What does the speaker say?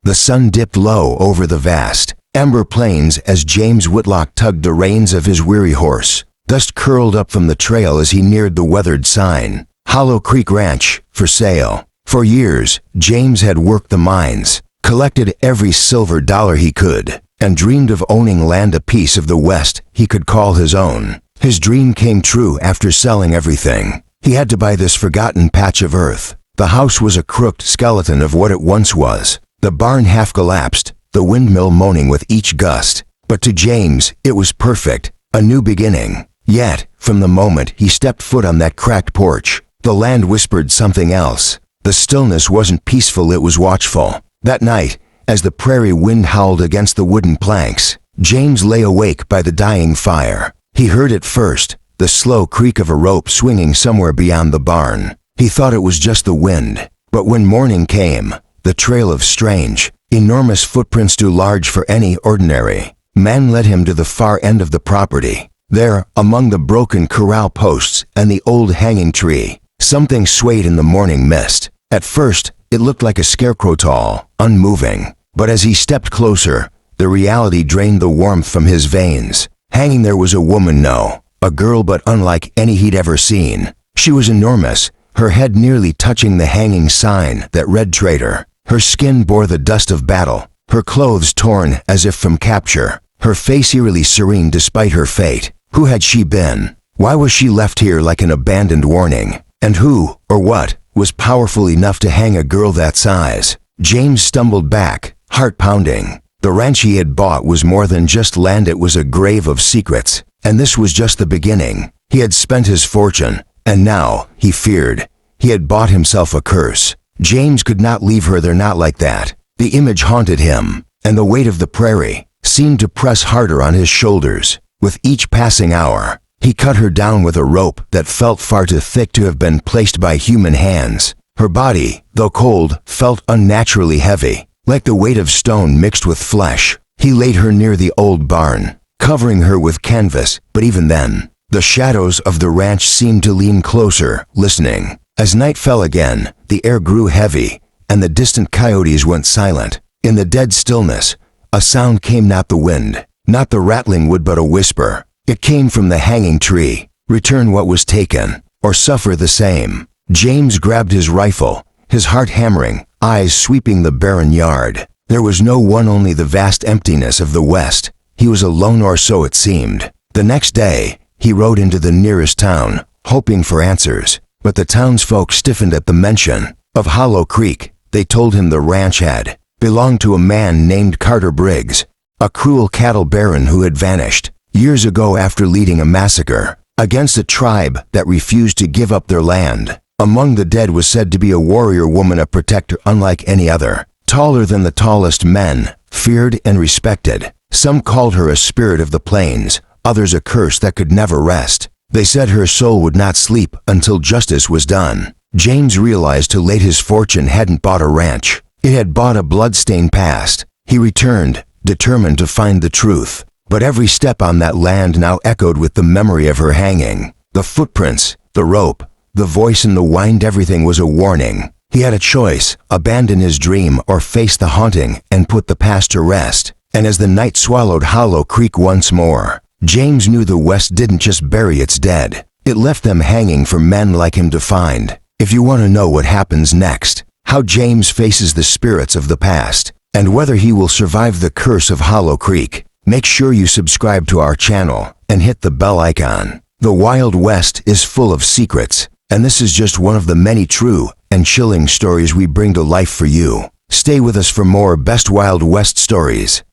The sun dipped low over the vast, ember plains as James Whitlock tugged the reins of his weary horse. Dust curled up from the trail as he neared the weathered sign, Hollow Creek Ranch, for sale. For years, James had worked the mines, collected every silver dollar he could, and dreamed of owning land, a piece of the West he could call his own. His dream came true after selling everything. He had to buy this forgotten patch of earth. The house was a crooked skeleton of what it once was. The barn half collapsed, the windmill moaning with each gust. But to James, it was perfect, a new beginning. Yet, from the moment he stepped foot on that cracked porch, the land whispered something else. The stillness wasn't peaceful, it was watchful. That night, as the prairie wind howled against the wooden planks, James lay awake by the dying fire. He heard it first, the slow creak of a rope swinging somewhere beyond the barn. He thought it was just the wind. But when morning came, the trail of strange, enormous footprints too large for any ordinary man led him to the far end of the property. There, among the broken corral posts and the old hanging tree, something swayed in the morning mist. At first, it looked like a scarecrow, tall, unmoving. But as he stepped closer, the reality drained the warmth from his veins. Hanging there was a woman, no, a girl, but unlike any he'd ever seen. She was enormous, her head nearly touching the hanging sign that read traitor. Her skin bore the dust of battle, her clothes torn as if from capture, her face eerily serene despite her fate. Who had she been? Why was she left here like an abandoned warning? And who, or what, was powerful enough to hang a girl that size? James stumbled back, heart pounding. The ranch he had bought was more than just land, it was a grave of secrets. And this was just the beginning. He had spent his fortune, and now, he feared, he had bought himself a curse. James could not leave her there, not like that. The image haunted him, and the weight of the prairie seemed to press harder on his shoulders. With each passing hour, he cut her down with a rope that felt far too thick to have been placed by human hands. Her body, though cold, felt unnaturally heavy, like the weight of stone mixed with flesh. He laid her near the old barn, covering her with canvas, but even then, the shadows of the ranch seemed to lean closer, listening. As night fell again, the air grew heavy, and the distant coyotes went silent. In the dead stillness, a sound came, not the wind, not the rattling wood, but a whisper. It came from the hanging tree. Return what was taken, or suffer the same. James grabbed his rifle, his heart hammering, eyes sweeping the barren yard. There was no one, only the vast emptiness of the West. He was alone, or so it seemed. The next day, he rode into the nearest town, hoping for answers. But the townsfolk stiffened at the mention of Hollow Creek. They told him the ranch had belonged to a man named Carter Briggs, a cruel cattle baron who had vanished years ago after leading a massacre against a tribe that refused to give up their land. Among the dead was said to be a warrior woman, a protector unlike any other, taller than the tallest men, feared and respected. Some called her a spirit of the plains, others a curse that could never rest. They said her soul would not sleep until justice was done. James realized too late his fortune hadn't bought a ranch. It had bought a blood-stained past. He returned, determined to find the truth. But every step on that land now echoed with the memory of her hanging. The footprints, the rope, the voice in the wind, everything was a warning. He had a choice: abandon his dream or face the haunting and put the past to rest. And as the night swallowed Hollow Creek once more, James knew the West didn't just bury its dead. It left them hanging for men like him to find. If you want to know what happens next, how James faces the spirits of the past, and whether he will survive the curse of Hollow Creek, make sure you subscribe to our channel and hit the bell icon. The Wild West is full of secrets, and this is just one of the many true and chilling stories we bring to life for you. Stay with us for more best Wild West stories.